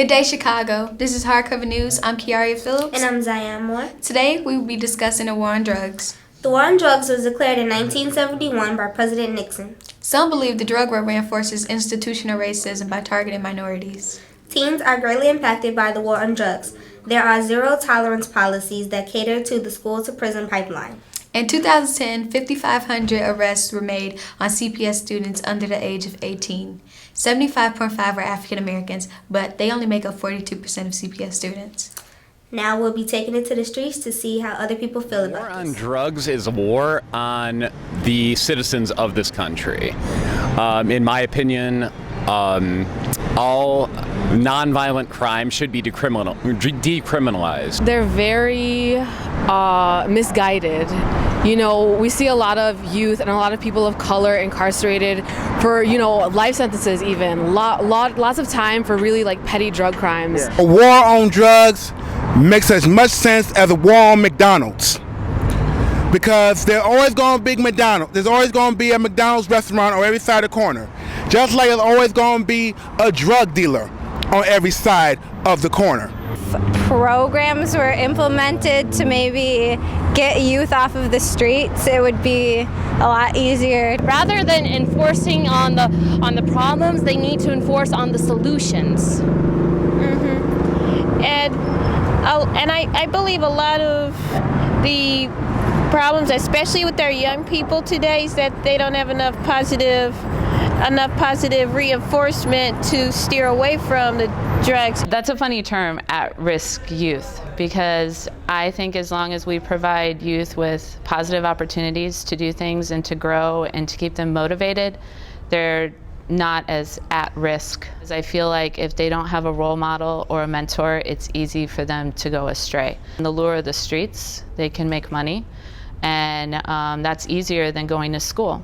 Good day, Chicago. This is Hardcover News. I'm Kiaria Phillips. And I'm Zion Moore. Today, we will be discussing the war on drugs. The war on drugs was declared in 1971 by President Nixon. Some believe the drug war reinforces institutional racism by targeting minorities. Teens are greatly impacted by the war on drugs. There are zero-tolerance policies that cater to the school-to-prison pipeline. In 2010, 5,500 arrests were made on CPS students under the age of 18. 75.5 were African Americans, but they only make up 42% of CPS students. Now we'll be taking it to the streets to see how other people feel about this. War on drugs is a war on the citizens of this country. In my opinion, all nonviolent crime should be decriminalized. They're very misguided. You know, we see a lot of youth and a lot of people of color incarcerated for, life sentences even. Lots of time for really petty drug crimes. A war on drugs makes as much sense as a war on McDonald's. Because there's always going to be McDonald's. There's always going to be a McDonald's restaurant on every side of the corner. Just like there's always going to be a drug dealer on every side of the corner. Programs were implemented to maybe get youth off of the streets, it would be a lot easier. Rather than enforcing on the problems, they need to enforce on the solutions. And I believe a lot of the problems, especially with our young people today, is that they don't have enough positive reinforcement to steer away from the drugs. That's a funny term, at-risk youth, because I think as long as we provide youth with positive opportunities to do things and to grow and to keep them motivated, they're not as at risk. I feel like if they don't have a role model or a mentor, it's easy for them to go astray. In the lure of the streets, they can make money, and that's easier than going to school.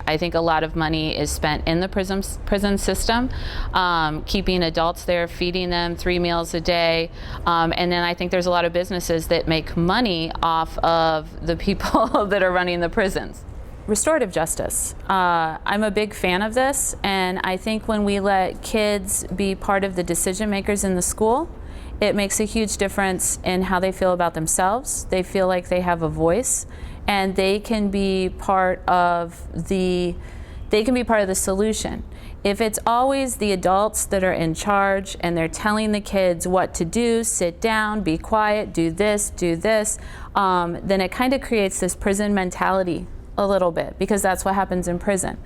I think a lot of money is spent in the prison system, keeping adults there, feeding them 3 meals a day, and then I think there's a lot of businesses that make money off of the people that are running the prisons. Restorative justice. I'm a big fan of this, and I think when we let kids be part of the decision makers in the school, it makes a huge difference in how they feel about themselves. They feel like they have a voice, and they can be part of the solution. If it's always the adults that are in charge and they're telling the kids what to do, sit down, be quiet, do this, then it kind of creates this prison mentality a little bit, because that's what happens in prison.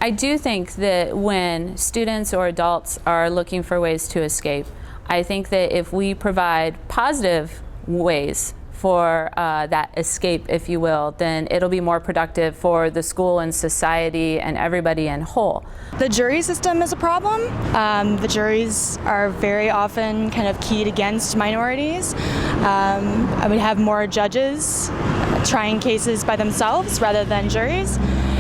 I do think that when students or adults are looking for ways to escape, I think that if we provide positive ways for that escape, if you will, then it'll be more productive for the school and society and everybody in whole. The jury system is a problem. The juries are very often kind of keyed against minorities. I would have more judges trying cases by themselves rather than juries.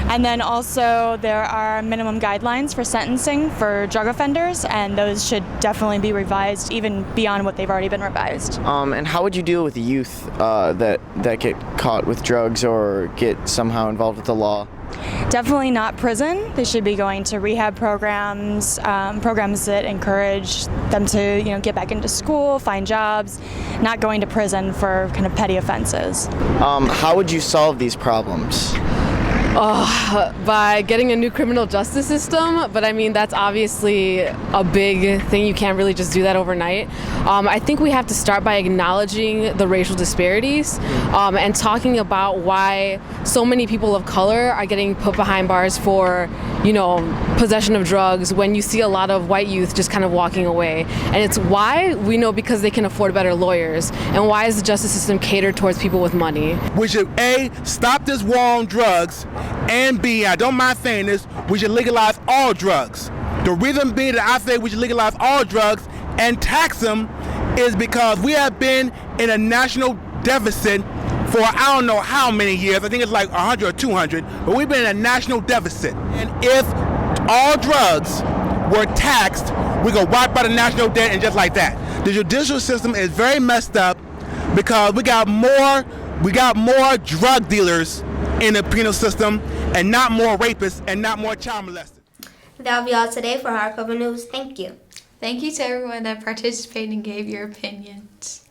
And then also there are minimum guidelines for sentencing for drug offenders, and those should definitely be revised even beyond what they've already been revised. And how would you deal with the youth that get caught with drugs or get somehow involved with the law? Definitely not prison. They should be going to rehab programs, programs that encourage them to, get back into school, find jobs, not going to prison for kind of petty offenses. How would you solve these problems? By getting a new criminal justice system, but I mean that's obviously a big thing. You can't really just do that overnight. I think we have to start by acknowledging the racial disparities and talking about why so many people of color are getting put behind bars for, possession of drugs when you see a lot of white youth just kind of walking away. And it's why we know because they can afford better lawyers. And why is the justice system catered towards people with money? We should A, stop this war on drugs, and B, I don't mind saying this, we should legalize all drugs. The reason being that I say we should legalize all drugs and tax them is because we have been in a national deficit for I don't know how many years. I think it's like 100 or 200, but we've been in a national deficit. And if all drugs were taxed, we could wipe out the national debt and just like that. The judicial system is very messed up because we got more drug dealers in the penal system and not more rapists and not more child molesters. That'll be all today for Hardcover News. Thank you. Thank you to everyone that participated and gave your opinions.